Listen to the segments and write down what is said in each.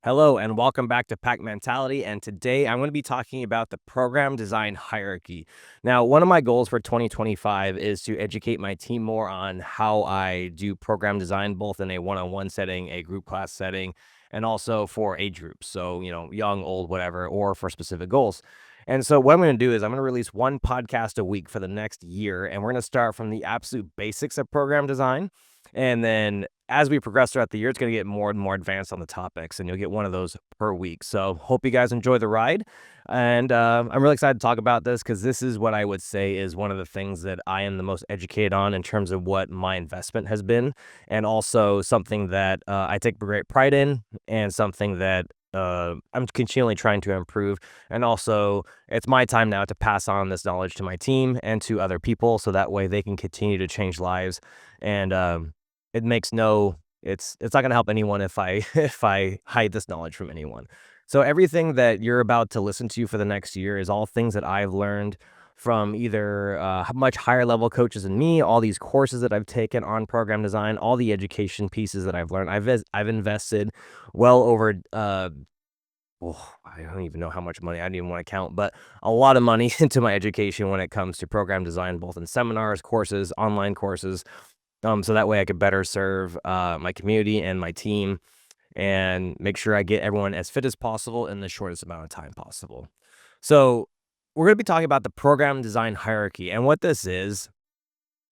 Hello and welcome back to Pack Mentality. And today I'm going to be talking about the program design hierarchy. Now, one of my goals for 2025 is to educate my team more on how I do program design, both in a one-on-one setting, a group class setting, and also for age groups. So, young, old, whatever, or for specific goals. And so, what I'm going to do is I'm going to release one podcast a week for the next year. And we're going to start from the absolute basics of program design. And then as we progress throughout the year, it's going to get more and more advanced on the topics, and you'll get one of those per week. So hope you guys enjoy the ride. And I'm really excited to talk about this because this is what I would say is one of the things that I am the most educated on in terms of what my investment has been, and also something that I take great pride in, and something that I'm continually trying to improve. And also, it's my time now to pass on this knowledge to my team and to other people, so that way they can continue to change lives. And it makes no it's not gonna help anyone if I if I hide this knowledge from anyone. So everything that you're about to listen to for the next year is all things that I've learned from either much higher level coaches than me, all these courses that I've taken on program design, all the education pieces that I've learned. I've invested well over I don't even know how much money. I don't even want to count, but a lot of money into my education when it comes to program design, both in seminars, courses, online courses, so that way I could better serve my community and my team and make sure I get everyone as fit as possible in the shortest amount of time possible. So we're going to be talking about the program design hierarchy. And what this is,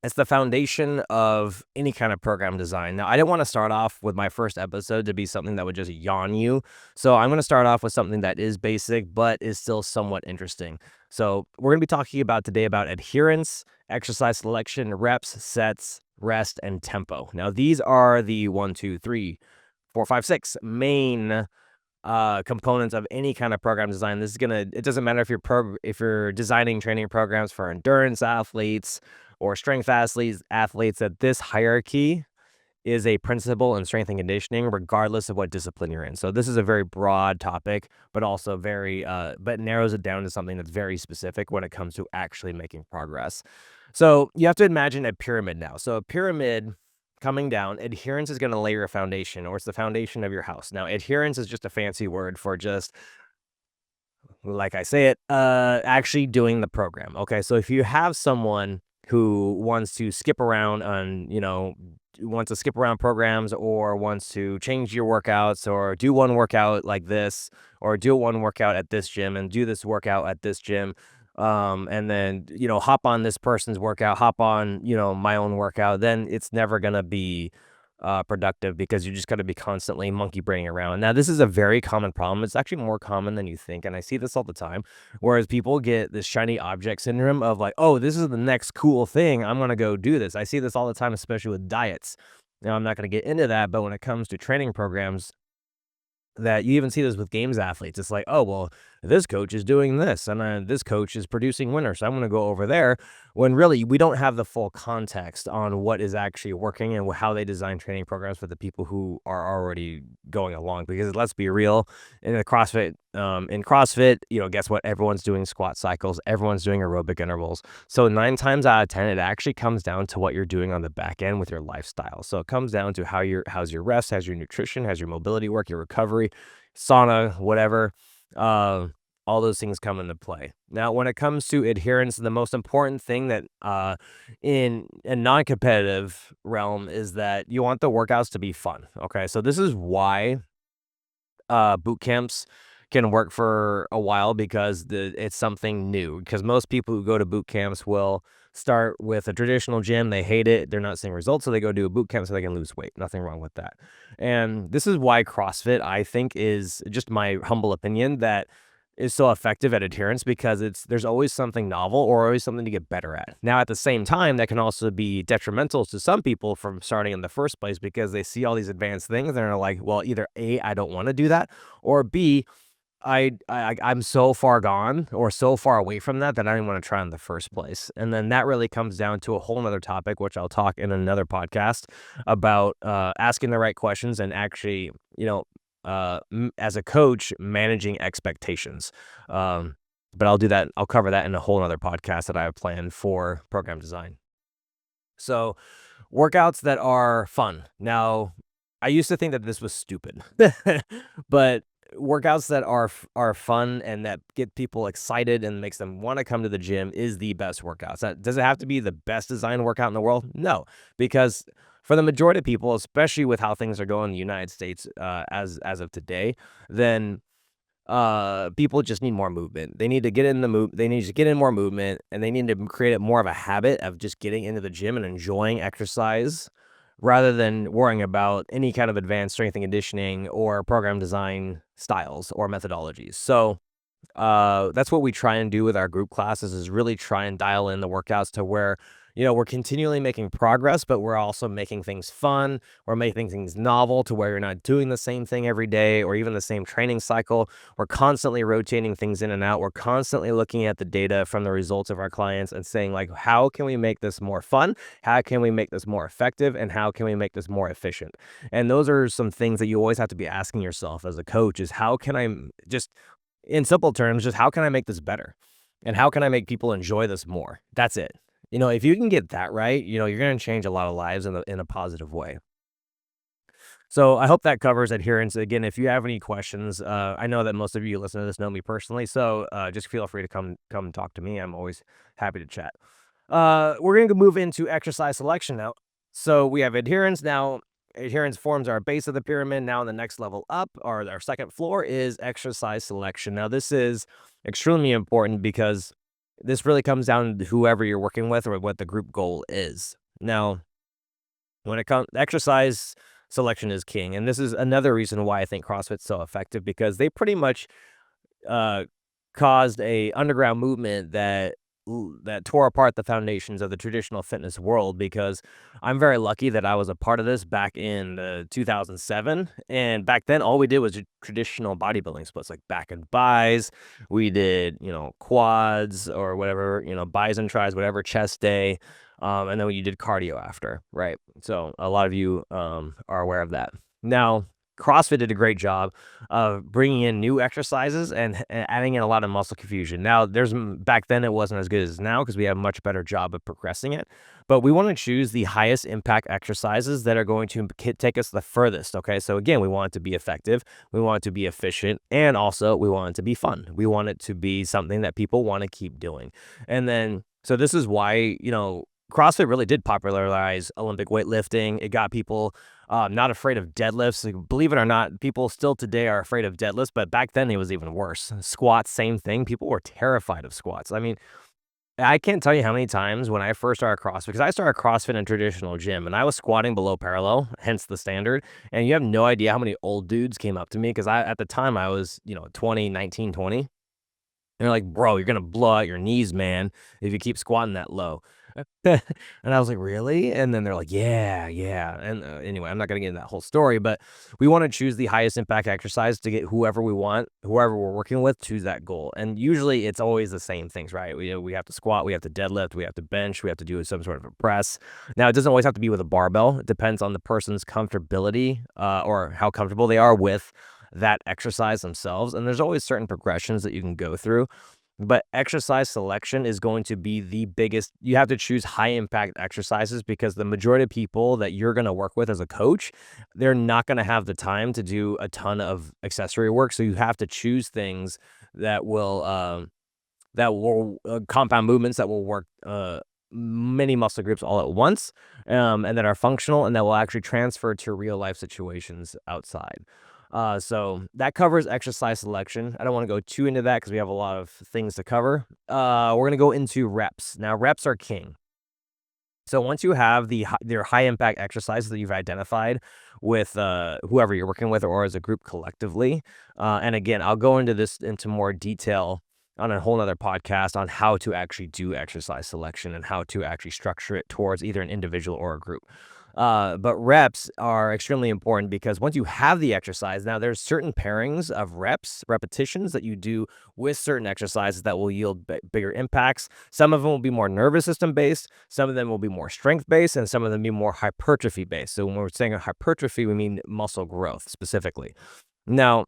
it's the foundation of any kind of program design. Now, I didn't want to start off with my first episode to be something that would just yawn you. So I'm going to start off with something that is basic, but is still somewhat interesting. So we're going to be talking about today about adherence, exercise selection, reps, sets, rest, and tempo. Now, these are the 1, 2, 3, 4, 5, 6 main components of any kind of program design. It doesn't matter if you're designing training programs for endurance athletes or strength athletes, that this hierarchy is a principle in strength and conditioning, regardless of what discipline you're in. So this is a very broad topic, but also but narrows it down to something that's very specific when it comes to actually making progress. So you have to imagine a pyramid now. So a pyramid coming down, adherence is going to lay your foundation, or it's the foundation of your house. Now, adherence is just a fancy word for just, like I say it, actually doing the program. Okay, so if you have someone who wants to skip around wants to skip around programs, or wants to change your workouts, or do one workout like this, or do one workout at this gym and do this workout at this gym, and then, hop on this person's workout, hop on, my own workout, then it's never going to be productive, because you're just going to be constantly monkey braining around. Now, this is a very common problem. It's actually more common than you think. And I see this all the time, whereas people get this shiny object syndrome of like, oh, this is the next cool thing, I'm going to go do this. I see this all the time, especially with diets. Now, I'm not going to get into that, but when it comes to training programs, that you even see this with games athletes. It's like, oh, well, this coach is doing this, and this coach is producing winners, so I'm going to go over there. When really, we don't have the full context on what is actually working and how they design training programs for the people who are already going along. Because let's be real, in CrossFit, guess what? Everyone's doing squat cycles, everyone's doing aerobic intervals. So 9 times out of 10, it actually comes down to what you're doing on the back end with your lifestyle. So it comes down to how's your rest, how's your nutrition, how's your mobility work, your recovery, sauna, whatever. All those things come into play. Now, when it comes to adherence, the most important thing that in a non-competitive realm is that you want the workouts to be fun. Okay, so this is why boot camps can work for a while, because it's something new. Because most people who go to boot camps will start with a traditional gym, they hate it, they're not seeing results, so they go do a boot camp so they can lose weight. Nothing wrong with that. And this is why CrossFit, I think, is just my humble opinion, that is so effective at adherence, because there's always something novel, or always something to get better at. Now, at the same time, that can also be detrimental to some people from starting in the first place, because they see all these advanced things and they're like, well, either A, I don't want to do that, or B, I'm so far gone or so far away from that I don't want to try in the first place. And then that really comes down to a whole nother topic, which I'll talk in another podcast about, asking the right questions, and actually, as a coach, managing expectations. But I'll do that. I'll cover that in a whole nother podcast that I have planned for program design. So workouts that are fun. Now, I used to think that this was stupid, but workouts that are fun and that get people excited and makes them want to come to the gym is the best workouts. Does it have to be the best designed workout in the world? No, because for the majority of people, especially with how things are going in the United States as of today, then people just need more movement. They need to get in the move. They need to get in more movement, and they need to create it more of a habit of just getting into the gym and enjoying exercise, rather than worrying about any kind of advanced strength and conditioning or program design styles or methodologies. So that's what we try and do with our group classes is really try and dial in the workouts to where, we're continually making progress, but we're also making things fun. We're making things novel to where you're not doing the same thing every day or even the same training cycle. We're constantly rotating things in and out. We're constantly looking at the data from the results of our clients and saying, like, how can we make this more fun? How can we make this more effective? And how can we make this more efficient? And those are some things that you always have to be asking yourself as a coach is how can I just in simple terms, just how can I make this better? And how can I make people enjoy this more? That's it. If you can get that right, you're going to change a lot of lives in a positive way. So I hope that covers adherence. Again, if you have any questions, I know that most of you listen to this know me personally, so just feel free to come talk to me. I'm always happy to chat. We're going to move into exercise selection now. So we have adherence now. Adherence forms our base of the pyramid. Now, the next level up, or our second floor, is exercise selection. Now, this is extremely important because this really comes down to whoever you're working with or what the group goal is. Now, when it comes, exercise selection is king, and this is another reason why I think CrossFit's so effective because they pretty much uh, caused a underground movement that tore apart the foundations of the traditional fitness world because I'm very lucky that I was a part of this back in 2007. And back then, all we did was traditional bodybuilding splits like back and buys. We did, quads or whatever, buys and tries, whatever, chest day. And then you did cardio after, right? So a lot of you are aware of that. Now, CrossFit did a great job of bringing in new exercises and adding in a lot of muscle confusion. Now, back then it wasn't as good as now because we have a much better job of progressing it. But we want to choose the highest impact exercises that are going to take us the furthest. Okay, so again, we want it to be effective, we want it to be efficient, and also we want it to be fun. We want it to be something that people want to keep doing. And then, so this is why CrossFit really did popularize Olympic weightlifting. It got people not afraid of deadlifts. Like, believe it or not, people still today are afraid of deadlifts, but back then it was even worse. Squats, same thing. People were terrified of squats. I mean, I can't tell you how many times when I first started CrossFit, because I started CrossFit in a traditional gym, and I was squatting below parallel, hence the standard. And you have no idea how many old dudes came up to me because at the time I was, 20, 19, 20. They're like, bro, you're going to blow out your knees, man, if you keep squatting that low. And I was like, really? And then they're like, yeah, yeah. And anyway, I'm not going to get into that whole story, but we want to choose the highest impact exercise to get whoever we want, whoever we're working with, choose that goal. And usually it's always the same things, right? We have to squat, we have to deadlift, we have to bench, we have to do some sort of a press. Now, it doesn't always have to be with a barbell. It depends on the person's comfortability or how comfortable they are with that exercise themselves. And there's always certain progressions that you can go through. But exercise selection is going to be the biggest. You have to choose high impact exercises because the majority of people that you're going to work with as a coach, they're not going to have the time to do a ton of accessory work. So you have to choose things that will compound movements that will work many muscle groups all at once, and that are functional and that will actually transfer to real life situations outside. So that covers exercise selection. I don't want to go too into that because we have a lot of things to cover. We're going to go into reps. Now, reps are king. So once you have their high impact exercises that you've identified with whoever you're working with or as a group collectively, and again, I'll go into more detail on a whole nother podcast on how to actually do exercise selection and how to actually structure it towards either an individual or a group. But reps are extremely important because once you have the exercise, now there's certain pairings of repetitions that you do with certain exercises that will yield bigger impacts. Some of them will be more nervous system based, some of them will be more strength based, and some of them be more hypertrophy based. So when we're saying hypertrophy, we mean muscle growth specifically. Now,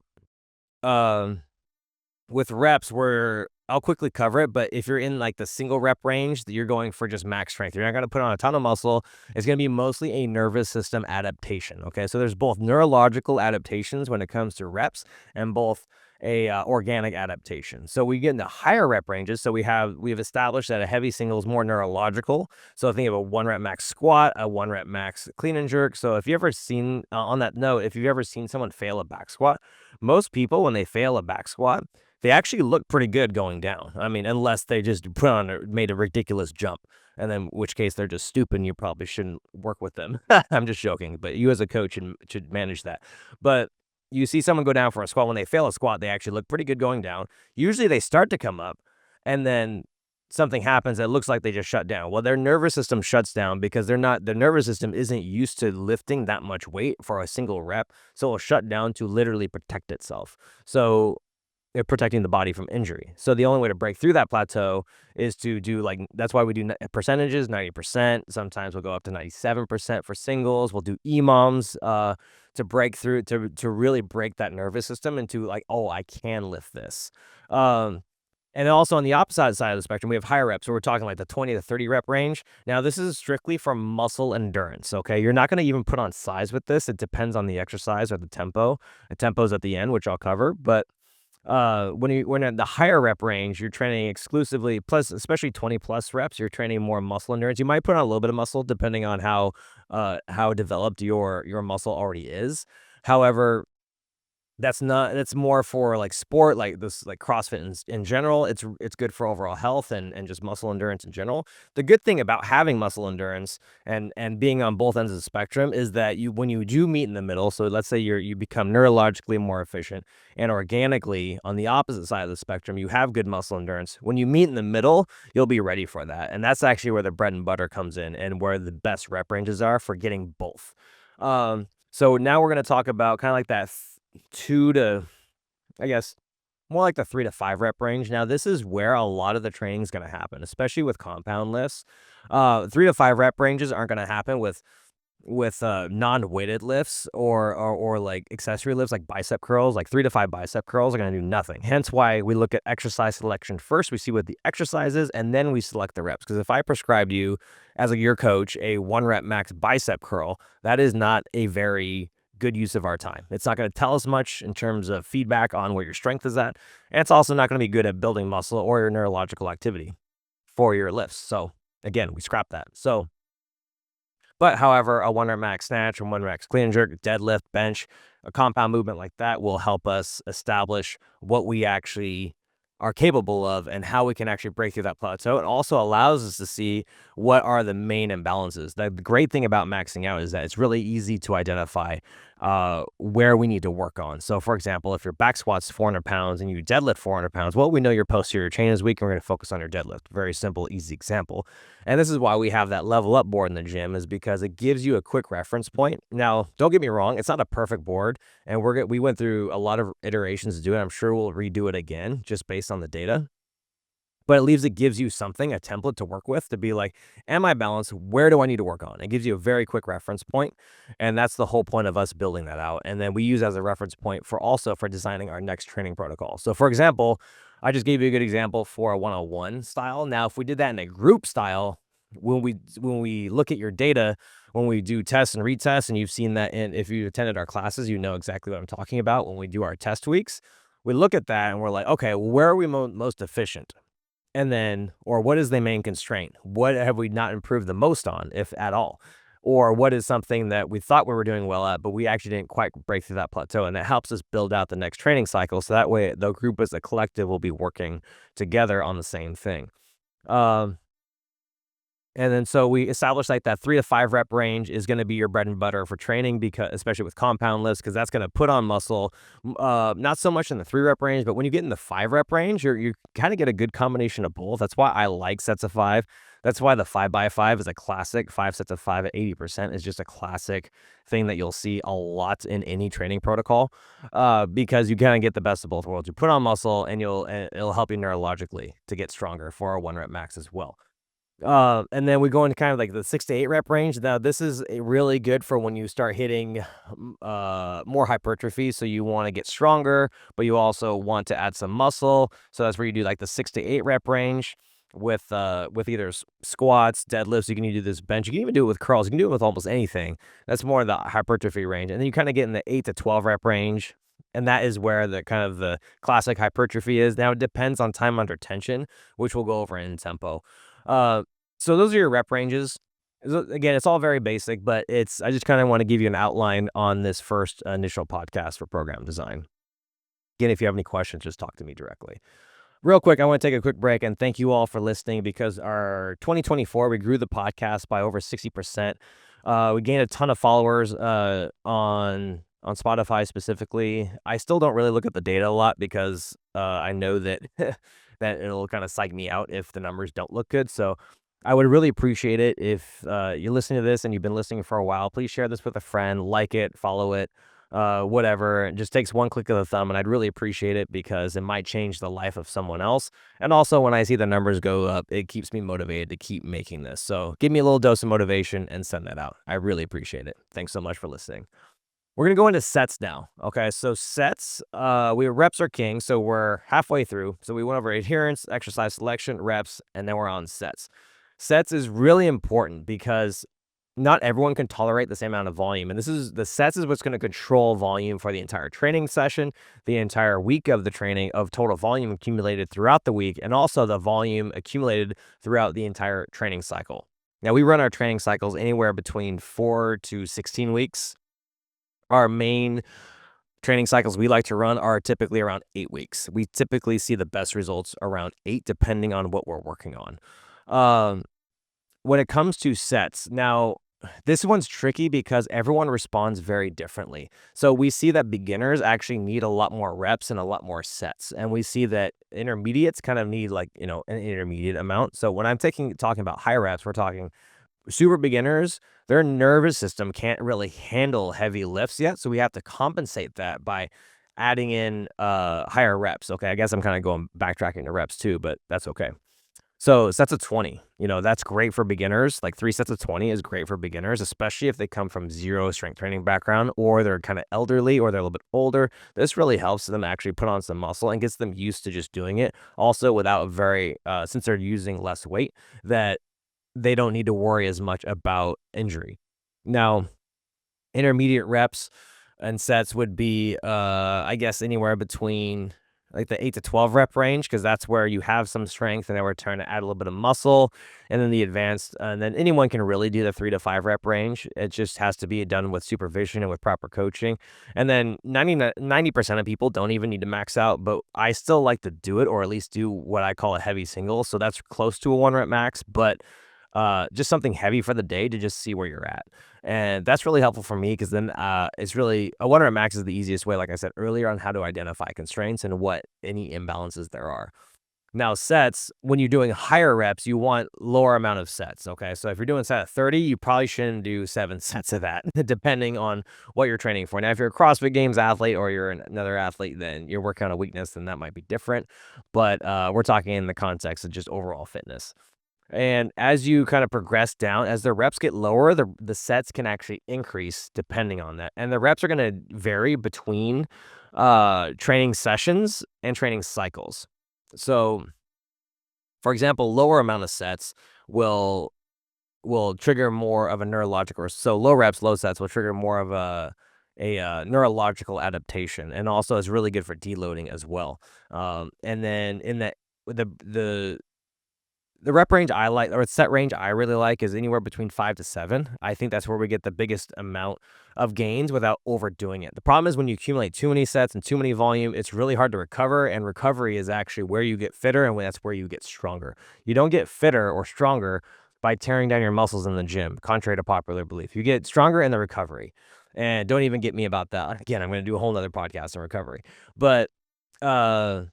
with reps, we're I'll quickly cover it, but if you're in like the single rep range, you're going for just max strength. You're not going to put on a ton of muscle. It's going to be mostly a nervous system adaptation. Okay. So there's both neurological adaptations when it comes to reps and both a organic adaptation. So we get into higher rep ranges. So we've established that a heavy single is more neurological. So think of a 1 rep max squat, a 1 rep max clean and jerk. So if you ever seen on that note, if you've ever seen someone fail a back squat, most people when they fail a back squat, they actually look pretty good going down. I mean, unless they just made a ridiculous jump, and then which case they're just stupid and you probably shouldn't work with them. I'm just joking, but you as a coach should manage that. But you see someone go down for a squat, when they fail a squat, they actually look pretty good going down. Usually they start to come up, and then something happens that looks like they just shut down. Well, their nervous system shuts down because their nervous system isn't used to lifting that much weight for a single rep, so it'll shut down to literally protect itself. So they're protecting the body from injury. So the only way to break through that plateau is to do like, that's why we do percentages, 90%. Sometimes we'll go up to 97% for singles. We'll do EMOMs to break through, to really break that nervous system into like, oh, I can lift this. And also on the opposite side of the spectrum, we have higher reps. So we're talking like the 20 to 30 rep range. Now, this is strictly for muscle endurance. Okay. You're not going to even put on size with this. It depends on the exercise or the tempo. The tempo's at the end, which I'll cover. But when at the higher rep range, you're training exclusively, plus especially 20 plus reps, you're training more muscle endurance. You might put on a little bit of muscle depending on how developed your muscle already is. However, that's more for like sport, like this, like CrossFit in general. It's good for overall health and just muscle endurance in general. The good thing about having muscle endurance and being on both ends of the spectrum is that you, when you do meet in the middle, so let's say you become neurologically more efficient and organically on the opposite side of the spectrum, you have good muscle endurance. When you meet in the middle, you'll be ready for that. And that's actually where the bread and butter comes in and where the best rep ranges are for getting both. So now we're going to talk about kind of like that 2 to, I guess, more like the 3 to 5 rep range. Now, this is where a lot of the training is going to happen, especially with compound lifts. 3 to 5 rep ranges aren't going to happen with non-weighted lifts or like accessory lifts like bicep curls. Like 3 to 5 bicep curls are going to do nothing. Hence why we look at exercise selection first. We see what the exercise is, and then we select the reps. Because if I prescribed you as your coach a 1 rep max bicep curl, that is not a very good use of our time. It's not going to tell us much in terms of feedback on where your strength is at. And it's also not going to be good at building muscle or your neurological activity for your lifts. So again, we scrap that. But however, a 1 rep max snatch and 1 rep max clean and jerk, deadlift, bench, a compound movement like that will help us establish what we actually are capable of and how we can actually break through that plateau. It also allows us to see what are the main imbalances. The great thing about maxing out is that it's really easy to identify where we need to work on. So for example, if your back squat's 400 pounds and you deadlift 400 pounds, well, we know your posterior chain is weak and we're going to focus on your deadlift. Very simple, easy example. And this is why we have that level up board in the gym, is because it gives you a quick reference point. Now, don't get me wrong, it's not a perfect board, and we went through a lot of iterations to do it. I'm sure we'll redo it again just based on the data. But it gives you something, a template to work with, to be like, am I balanced? Where do I need to work on? It gives you a very quick reference point, and that's the whole point of us building that out. And then we use as a reference point for designing our next training protocol. So for example, I just gave you a good example for a 101 style. Now, if we did that in a group style, when we look at your data, when we do tests and retests, and you've seen that, and if you attended our classes, you know exactly what I'm talking about. When we do our test weeks, we look at that and we're like, okay, where are we most efficient? And then, or what is the main constraint? What have we not improved the most on, if at all? Or what is something that we thought we were doing well at, but we actually didn't quite break through that plateau? And that helps us build out the next training cycle. So that way the group as a collective will be working together on the same thing. And then so we established like that 3 to 5 rep range is going to be your bread and butter for training, because especially with compound lifts, because that's going to put on muscle. Not so much in the 3 rep range, but when you get in the 5 rep range, you kind of get a good combination of both. That's why I like sets of 5. That's why the 5x5 is a classic. 5 sets of 5 at 80% is just a classic thing that you'll see a lot in any training protocol, because you kind of get the best of both worlds. You put on muscle, and it'll help you neurologically to get stronger for a 1 rep max as well. And then we go into kind of like the 6 to 8 rep range. Now, this is really good for when you start hitting more hypertrophy. So you want to get stronger, but you also want to add some muscle. So that's where you do like the 6 to 8 rep range with either squats, deadlifts. You can do this bench. You can even do it with curls. You can do it with almost anything. That's more the hypertrophy range. And then you kind of get in the 8 to 12 rep range. And that is where the kind of the classic hypertrophy is. Now, it depends on time under tension, which we'll go over in tempo. Uh, so those are your rep ranges. Again, it's all very basic, but I just kind of want to give you an outline on this first initial podcast for program design. Again, if you have any questions, just talk to me directly. Real quick, I want to take a quick break and thank you all for listening, because our 2024, we grew the podcast by over 60%. We gained a ton of followers on Spotify specifically. I still don't really look at the data a lot, because I know that that it'll kind of psych me out if the numbers don't look good. So I would really appreciate it if you're listening to this and you've been listening for a while. Please share this with a friend, like it, follow it, whatever. It just takes one click of the thumb, and I'd really appreciate it, because it might change the life of someone else. And also, when I see the numbers go up, it keeps me motivated to keep making this. So give me a little dose of motivation and send that out. I really appreciate it. Thanks so much for listening. We're gonna go into sets now. Okay, so sets, reps are king, so we're halfway through. So we went over adherence, exercise selection, reps, and then we're on sets. Sets is really important, because not everyone can tolerate the same amount of volume. And the sets is what's going to control volume for the entire training session, the entire week of the training, of total volume accumulated throughout the week, and also the volume accumulated throughout the entire training cycle. Now, we run our training cycles anywhere between 4 to 16 weeks. Our main training cycles we like to run are typically around 8 weeks. We typically see the best results around 8, depending on what we're working on. When it comes to sets, now this one's tricky, because everyone responds very differently. So we see that beginners actually need a lot more reps and a lot more sets. And we see that intermediates kind of need, like, an intermediate amount. So when I'm talking about high reps, we're talking super beginners. Their nervous system can't really handle heavy lifts yet. So we have to compensate that by adding in higher reps. Okay, I guess I'm kind of going backtracking to reps too, but that's okay. So sets of 20, that's great for beginners. Like 3 sets of 20 is great for beginners, especially if they come from zero strength training background, or they're kind of elderly, or they're a little bit older. This really helps them actually put on some muscle and gets them used to just doing it. Also, without since they're using less weight, that they don't need to worry as much about injury. Now, intermediate reps and sets would be, I guess, anywhere between like the 8 to 12 rep range, because that's where you have some strength, and then we're trying to add a little bit of muscle. And then the advanced, and then anyone can really do the 3 to 5 rep range. It just has to be done with supervision and with proper coaching. And then 90% of people don't even need to max out, but I still like to do it, or at least do what I call a heavy single. So that's close to a 1 rep max, but just something heavy for the day to just see where you're at. And that's really helpful for me, because then it's really a 1 rep max is the easiest way, like I said earlier, on how to identify constraints and what any imbalances there are. Now, sets, when you're doing higher reps, you want lower amount of sets. Okay, so if you're doing set of 30, you probably shouldn't do 7 sets of that, depending on what you're training for. Now, if you're a CrossFit Games athlete, or you're another athlete, then you're working on a weakness, then that might be different. But we're talking in the context of just overall fitness. And as you kind of progress down, as the reps get lower, the sets can actually increase depending on that. And the reps are going to vary between training sessions and training cycles. So, for example, lower amount of sets will trigger more of a neurological. So low reps, low sets will trigger more of a neurological adaptation, and also is really good for deloading as well. And then in that, the rep range I like, or set range I really like, is anywhere between 5 to 7. I think that's where we get the biggest amount of gains without overdoing it. The problem is when you accumulate too many sets and too many volume, it's really hard to recover, and recovery is actually where you get fitter, and that's where you get stronger. You don't get fitter or stronger by tearing down your muscles in the gym, contrary to popular belief. You get stronger in the recovery. And don't even get me about that. Again, I'm going to do a whole nother podcast on recovery. But uh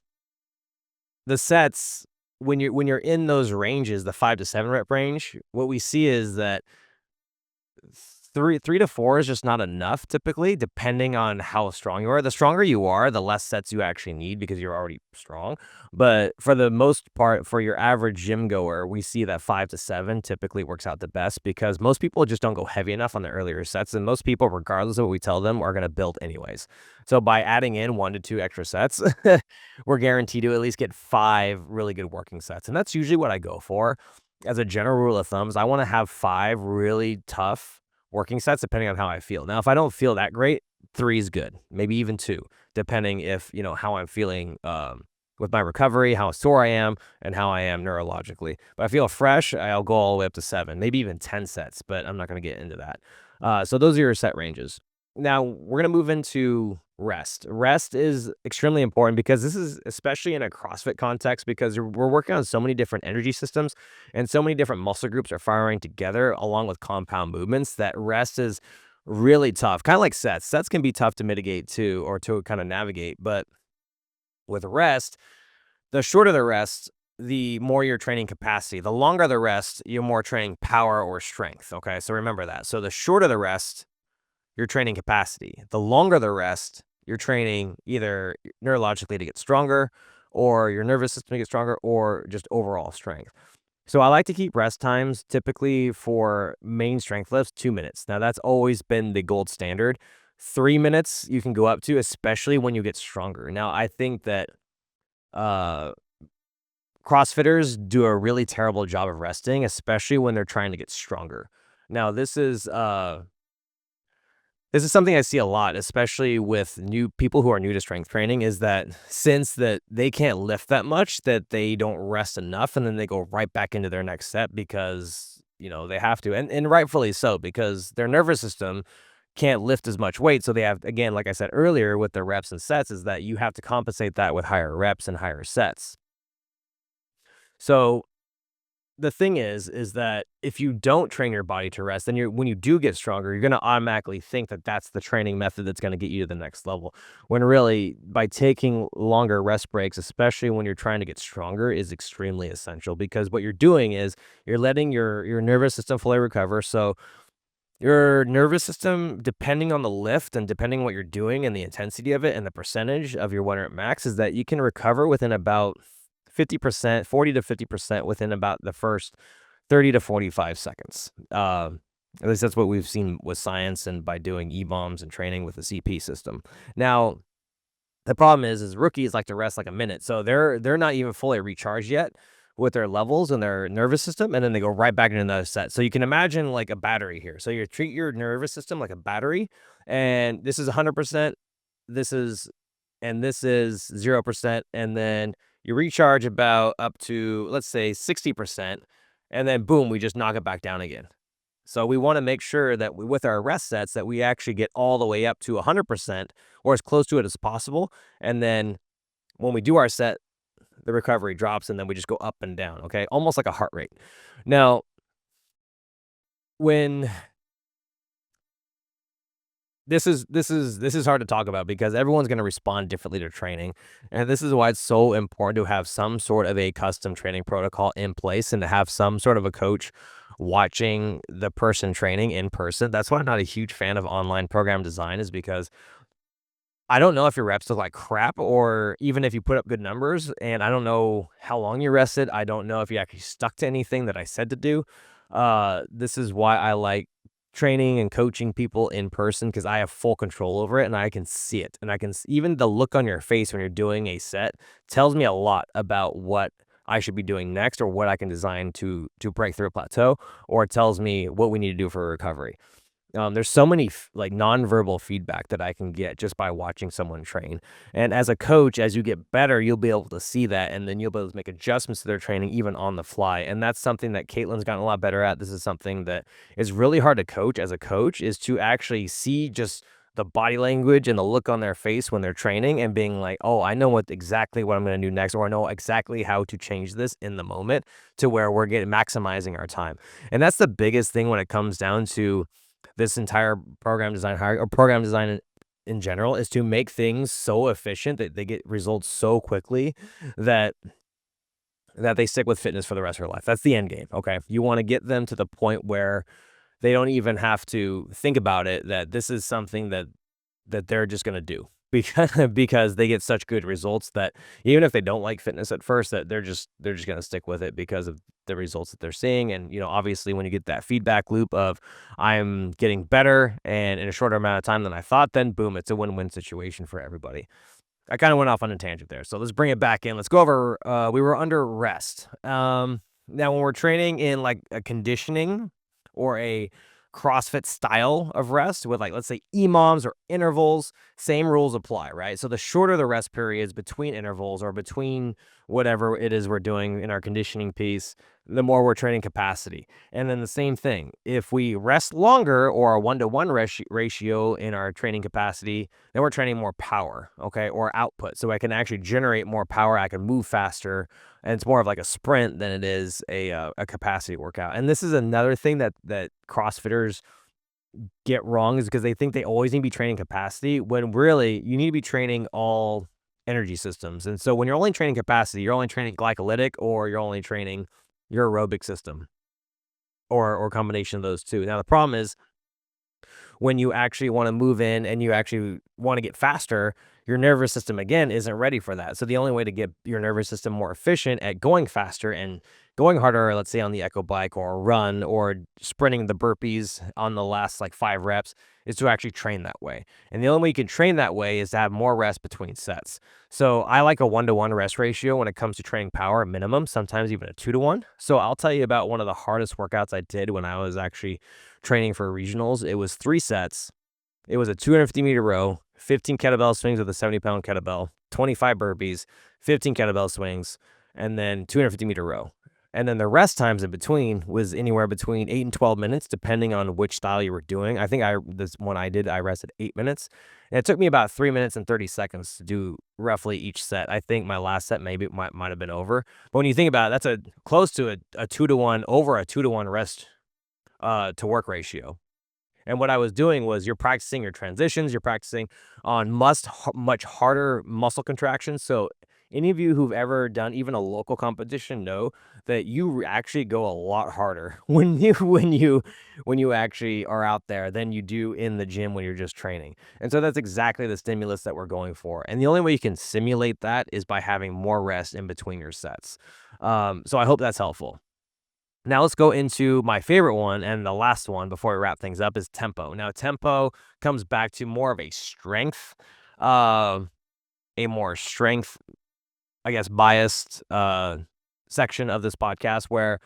the sets, when you're in those ranges, the 5 to 7 rep range, what we see is that Three to four is just not enough typically, depending on how strong you are. The stronger you are, the less sets you actually need because you're already strong. But for the most part, for your average gym goer, we see that 5 to 7 typically works out the best because most people just don't go heavy enough on the earlier sets. And most people, regardless of what we tell them, are going to build anyways. So by adding in 1 to 2 extra sets, we're guaranteed to at least get 5 really good working sets. And that's usually what I go for. As a general rule of thumbs, I want to have 5 really tough working sets depending on how I feel. Now, if I don't feel that great, 3 is good, maybe even 2, depending if, how I'm feeling with my recovery, how sore I am, and how I am neurologically. But I feel fresh, I'll go all the way up to 7, maybe even 10 sets, but I'm not going to get into that. So those are your set ranges. Now, we're going to move into rest. Rest is extremely important because this is especially in a CrossFit context because we're working on so many different energy systems and so many different muscle groups are firing together along with compound movements that rest is really tough. Kind of like sets. Sets can be tough to mitigate too or to kind of navigate, but with rest, the shorter the rest, the more your training capacity. The longer the rest, you're more training power or strength. Okay, so remember that. So the shorter the rest, your training capacity. The longer the rest, you're training either neurologically to get stronger or your nervous system to get stronger or just overall strength. So I like to keep rest times typically for main strength lifts 2 minutes. Now that's always been the gold standard. 3 minutes you can go up to, especially when you get stronger. Now I think that uh CrossFitters do a really terrible job of resting, especially when they're trying to get stronger. Now this is something I see a lot, especially with new people who are new to strength training, is that since that they can't lift that much, that they don't rest enough, and then they go right back into their next set because, they have to, and rightfully so, because their nervous system can't lift as much weight, so they have again, like I said earlier with the reps and sets, is that you have to compensate that with higher reps and higher sets. So the thing is that if you don't train your body to rest, then when you do get stronger, you're going to automatically think that that's the training method that's going to get you to the next level. When really, by taking longer rest breaks, especially when you're trying to get stronger, is extremely essential because what you're doing is you're letting your nervous system fully recover. So your nervous system, depending on the lift and depending on what you're doing and the intensity of it and the percentage of your 1 rep max, is that you can recover within about 50%, 40 to 50% within about the first 30 to 45 seconds. At least that's what we've seen with science and by doing E-bombs and training with the CP system. Now, the problem is rookies like to rest like a minute, so they're not even fully recharged yet with their levels and their nervous system, and then they go right back into another set. So you can imagine like a battery here. So you treat your nervous system like a battery, and this is 100%, this is and this is 0%, and then you recharge about up to, let's say, 60%, and then boom, we just knock it back down again. So we want to make sure that with our rest sets that we actually get all the way up to 100% or as close to it as possible. And then when we do our set, the recovery drops and then we just go up and down. Okay. Almost like a heart rate. Now, when this is hard to talk about because everyone's going to respond differently to training, and this is why it's so important to have some sort of a custom training protocol in place and to have some sort of a coach watching the person training in person. That's why I'm not a huge fan of online program design, is because I don't know if your reps look like crap or even if you put up good numbers, and I don't know how long you rested. I don't know if you actually stuck to anything that I said to do. This is why I like training and coaching people in person because I have full control over it and I can see it. And even the look on your face when you're doing a set tells me a lot about what I should be doing next or what I can design to break through a plateau, or it tells me what we need to do for recovery. There's so many like nonverbal feedback that I can get just by watching someone train. And as a coach, as you get better, you'll be able to see that, and then you'll be able to make adjustments to their training even on the fly. And that's something that Caitlin's gotten a lot better at. This is something that is really hard to coach as a coach, is to actually see just the body language and the look on their face when they're training and being like, oh, I know exactly what I'm going to do next, or I know exactly how to change this in the moment to where we're maximizing our time. And that's the biggest thing when it comes down to this entire program design or program design in general, is to make things so efficient that they get results so quickly that they stick with fitness for the rest of their life. That's the end game. Okay. You want to get them to the point where they don't even have to think about it, that this is something that they're just gonna do because they get such good results that even if they don't like fitness at first, that they're just gonna stick with it because of the results that they're seeing. And, obviously, when you get that feedback loop of I'm getting better and in a shorter amount of time than I thought, then boom, it's a win-win situation for everybody. I kind of went off on a tangent there. So let's bring it back in. Let's go over we were under rest. Now when we're training in like a conditioning or a CrossFit style of rest with, like, let's say EMOMs or intervals, same rules apply, right? So the shorter the rest periods between intervals or between whatever it is we're doing in our conditioning piece, the more we're training capacity. And then the same thing, if we rest longer or a 1-to-1 ratio in our training capacity, then we're training more power, okay, or output. So I can actually generate more power. I can move faster, and it's more of like a sprint than it is a capacity workout. And this is another thing that CrossFitters get wrong, is because they think they always need to be training capacity, when really you need to be training all energy systems. And so when you're only training capacity, you're only training glycolytic, or you're only training your aerobic system, or combination of those two. Now the problem is, when you actually want to move in and you actually want to get faster, your nervous system again isn't ready for that. So the only way to get your nervous system more efficient at going faster and going harder, let's say on the echo bike or a run or sprinting the burpees on the last like 5 reps, is to actually train that way. And the only way you can train that way is to have more rest between sets. So I like a 1-to-1 rest ratio when it comes to training power, minimum, sometimes even a 2-to-1. So I'll tell you about one of the hardest workouts I did when I was actually training for regionals. It was 3 sets. It was a 250-meter row, 15 kettlebell swings with a 70-pound kettlebell, 25 burpees, 15 kettlebell swings, and then 250-meter row. And then the rest times in between was anywhere between 8 and 12 minutes, depending on which style you were doing. I think this one I did, I rested 8 minutes. And it took me about 3 minutes and 30 seconds to do roughly each set. I think my last set maybe might have been over. But when you think about it, that's close to a 2-to-1, over a 2-to-1 rest to work ratio. And what I was doing was, you're practicing your transitions, you're practicing on much harder muscle contractions. So any of you who've ever done even a local competition know that you actually go a lot harder when you actually are out there than you do in the gym when you're just training. And so that's exactly the stimulus that we're going for. And the only way you can simulate that is by having more rest in between your sets. So I hope that's helpful. Now let's go into my favorite one, and the last one before we wrap things up is tempo. Now tempo comes back to more of a strength, I guess, biased section of this podcast, where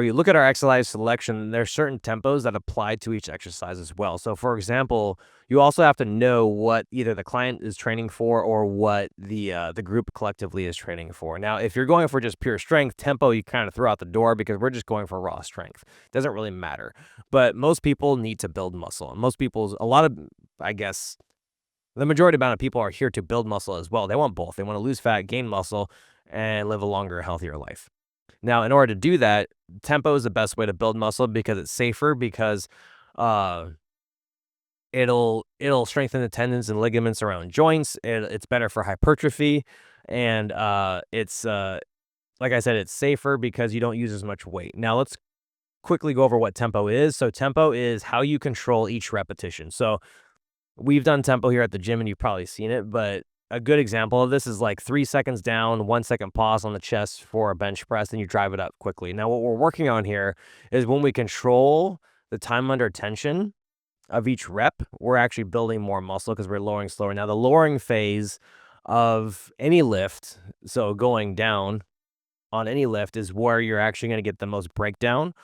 you look at our exercise selection, there's certain tempos that apply to each exercise as well. So for example, you also have to know what either the client is training for or what the group collectively is training for. Now, if you're going for just pure strength, tempo you kind of throw out the door, because we're just going for raw strength. Doesn't really matter. But most people need to build muscle. And I guess, the majority amount of people are here to build muscle as well. They want both. They want to lose fat, gain muscle, and live a longer, healthier life. Now, in order to do that, tempo is the best way to build muscle, because it's safer, because it'll strengthen the tendons and ligaments around joints. It's better for hypertrophy, and it's like I said, it's safer because you don't use as much weight. Now let's quickly go over what tempo is. So tempo is how you control each repetition. So we've done tempo here at the gym, and you've probably seen it, but a good example of this is like 3 seconds down, 1 second pause on the chest for a bench press, and you drive it up quickly. Now, what we're working on here is when we control the time under tension of each rep, we're actually building more muscle because we're lowering slower. Now, the lowering phase of any lift, so going down on any lift, is where you're actually going to get the most breakdown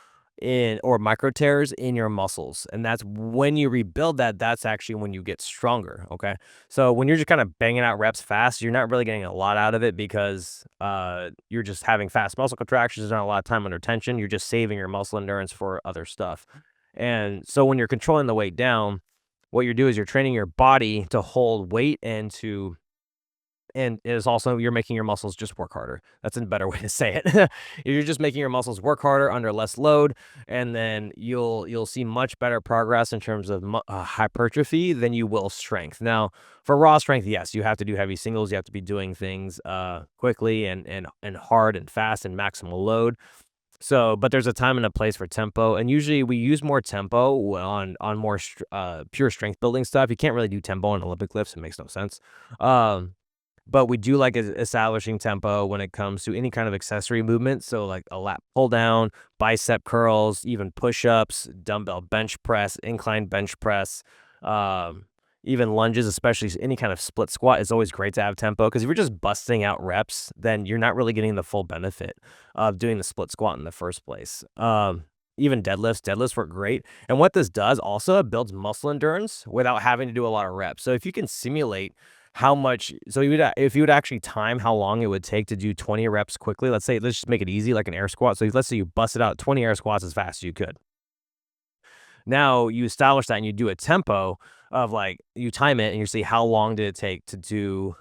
or micro tears in your muscles. And that's when you rebuild that's actually when you get stronger. Okay. So when you're just kind of banging out reps fast, you're not really getting a lot out of it, because you're just having fast muscle contractions. There's not a lot of time under tension. You're just saving your muscle endurance for other stuff. And so when you're controlling the weight down, what you do is you're training your body to hold weight, and it is also, you're making your muscles just work harder. That's a better way to say it. You're just making your muscles work harder under less load, and then you'll see much better progress in terms of hypertrophy than you will strength. Now, for raw strength, yes, you have to do heavy singles. You have to be doing things quickly and hard and fast and maximal load. So, but there's a time and a place for tempo, and usually we use more tempo on more pure strength building stuff. You can't really do tempo on Olympic lifts; it makes no sense. Um, but we do like establishing tempo when it comes to any kind of accessory movement. So, like a lat pull down, bicep curls, even push ups, dumbbell bench press, incline bench press, um, even lunges, especially any kind of split squat is always great to have tempo because if you're just busting out reps, then you're not really getting the full benefit of doing the split squat in the first place. Even deadlifts work great. And what this does also, it builds muscle endurance without having to do a lot of reps. So if you can simulate how much, so you would, if you would actually time how long it would take to do 20 reps quickly, let's just make it easy, like an air squat. So let's say you bust it out 20 air squats as fast as you could. Now you establish that and you do a tempo of like you time it and you see how long did it take to do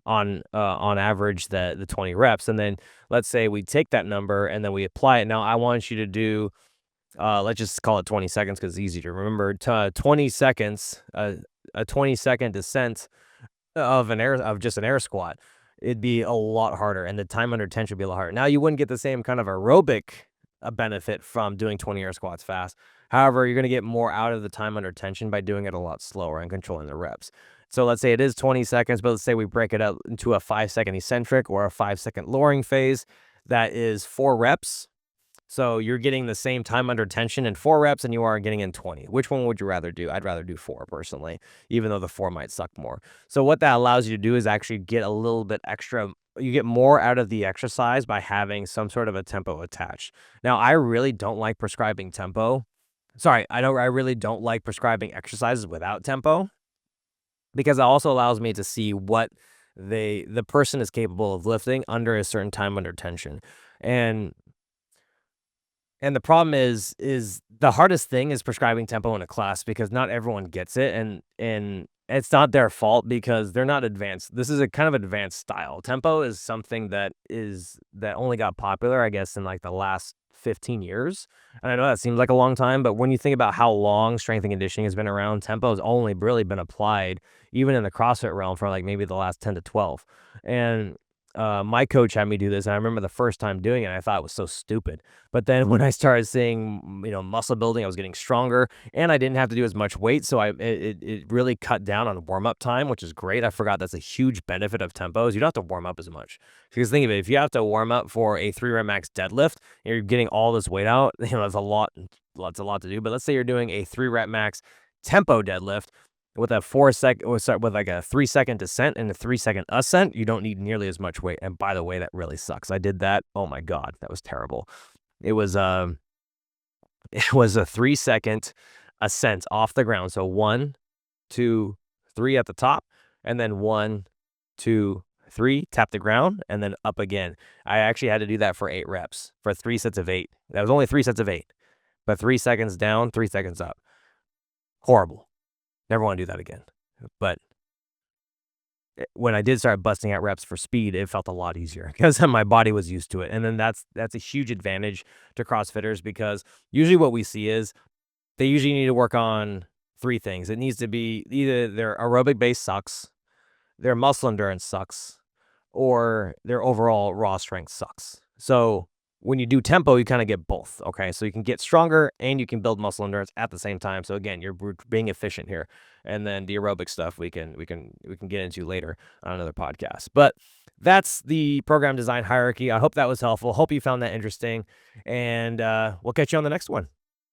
on average the 20 reps, and then let's say we take that number and then we apply it. Now I want you to do let's just call it 20 seconds because it's easy to remember. 20 seconds, a 20-second descent of just an air squat, it'd be a lot harder, and the time under tension would be a lot harder. Now you wouldn't get the same kind of aerobic benefit from doing 20 air squats fast. However, you're going to get more out of the time under tension by doing it a lot slower and controlling the reps. So let's say it is 20 seconds, but let's say we break it up into a 5-second eccentric or a 5-second lowering phase. That is 4 reps. So you're getting the same time under tension in 4 reps and you are getting in 20. Which one would you rather do? I'd rather do 4 personally, even though the 4 might suck more. So what that allows you to do is actually get a little bit extra. You get more out of the exercise by having some sort of a tempo attached. Now, I really don't like prescribing tempo. Sorry, I really don't like prescribing exercises without tempo because it also allows me to see what the person is capable of lifting under a certain time under tension. And and the problem is the hardest thing is prescribing tempo in a class because not everyone gets it, and it's not their fault because they're not advanced. This is a kind of advanced style. Tempo is something that only got popular, I guess, in like the last 15 years. And I know that seems like a long time, but when you think about how long strength and conditioning has been around, tempo has only really been applied even in the CrossFit realm for like maybe the last 10 to 12. And my coach had me do this, and I remember the first time doing it, I thought it was so stupid. But then when I started seeing, muscle building, I was getting stronger, and I didn't have to do as much weight, so it really cut down on warm up time, which is great. I forgot that's a huge benefit of tempos. You don't have to warm up as much because think of it, if you have to warm up for a 3-rep max deadlift, and you're getting all this weight out. That's a lot. That's a lot to do. But let's say you're doing a 3-rep max tempo deadlift with a 4-second, or sorry, with like a 3-second descent and a 3-second ascent, you don't need nearly as much weight. And by the way, that really sucks. I did that. Oh my God, that was terrible. It was it was a 3-second ascent off the ground. So 1, 2, 3 at the top, and then 1, 2, 3, tap the ground, and then up again. I actually had to do that for 8 reps for 3 sets of 8. That was only 3 sets of 8, but 3 seconds down, 3 seconds up. Horrible. Never want to do that again. But when I did start busting out reps for speed, it felt a lot easier because my body was used to it. And then that's a huge advantage to CrossFitters because usually what we see is they usually need to work on 3 things. It needs to be either their aerobic base sucks, their muscle endurance sucks, or their overall raw strength sucks. So when you do tempo, you kind of get both. Okay, so you can get stronger and you can build muscle endurance at the same time. So again, we're being efficient here. And then the aerobic stuff we can get into later on another podcast. But that's the program design hierarchy. I hope that was helpful. Hope you found that interesting, and we'll catch you on the next one.